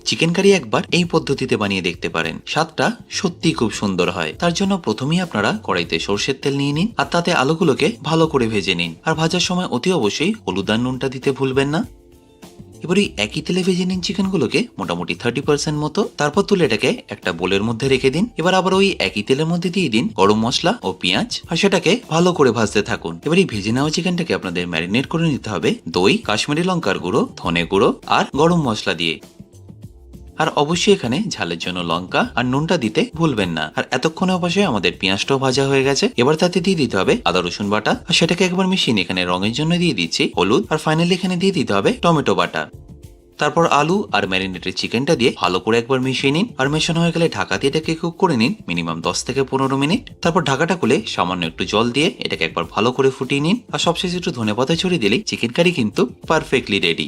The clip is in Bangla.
চিকেন কারি একবার এই পদ্ধতিতে বানিয়ে দেখতে পারেন, স্বাদটা সত্যি খুব সুন্দর হয়। তার জন্য প্রথমেই আপনারা কড়াইতে সরষের তেল নিয়ে নিন আর তাতে আলুগুলোকে ভালো করে ভেজে নিন। আর ভাজার সময় অতি অবশ্যই হলুদ আর নুনটা দিতে ভুলবেন না। এবার ওই একই তেলে ভেজে নিন চিকেনগুলোকে মোটামুটি 30% মতো। তারপর তুলে এটাকে একটা বোলের মধ্যে রেখে দিন। এবার আবার ওই একই তেলের মধ্যে দিয়ে দিন গরম মশলা ও পেঁয়াজ আর সেটাকে ভালো করে ভাজতে থাকুন। এবার এই ভেজে নেওয়া চিকেনটাকে আপনাদের ম্যারিনেট করে নিতে হবে দই, কাশ্মীরি লঙ্কার গুঁড়ো, ধনে গুঁড়ো আর গরম মশলা দিয়ে। আর অবশ্যই এখানে ঝালের জন্য লঙ্কা আর নুনটা দিতে ভুলবেন না। আর এতক্ষণে অবশ্যই আমাদের পেঁয়াজটাও ভাজা হয়ে গেছে। এবার তাতে দিয়ে দিতে হবে আদা রসুন বাটা আর সেটাকে একবার মিশিয়ে নিয়ে এখানে রঙের জন্য দিয়ে দিচ্ছি হলুদ আর ফাইনালি এখানে দিয়ে দিতে হবে টমেটো বাটা। তারপর আলু আর ম্যারিনেটেড চিকেনটা দিয়ে ভালো করে একবার মিশিয়ে নিন। আর মেশানো হয়ে গেলে ঢাকা দিয়ে এটাকে কুক করে নিন মিনিমাম 10 থেকে 15 মিনিট। তারপর ঢাকাটা খুলে সামান্য একটু জল দিয়ে এটাকে একবার ভালো করে ফুটিয়ে নিন। আর সবশেষে একটু ধনেপাতা ছড়িয়ে দিলেই চিকেন কারি কিন্তু পারফেক্টলি রেডি।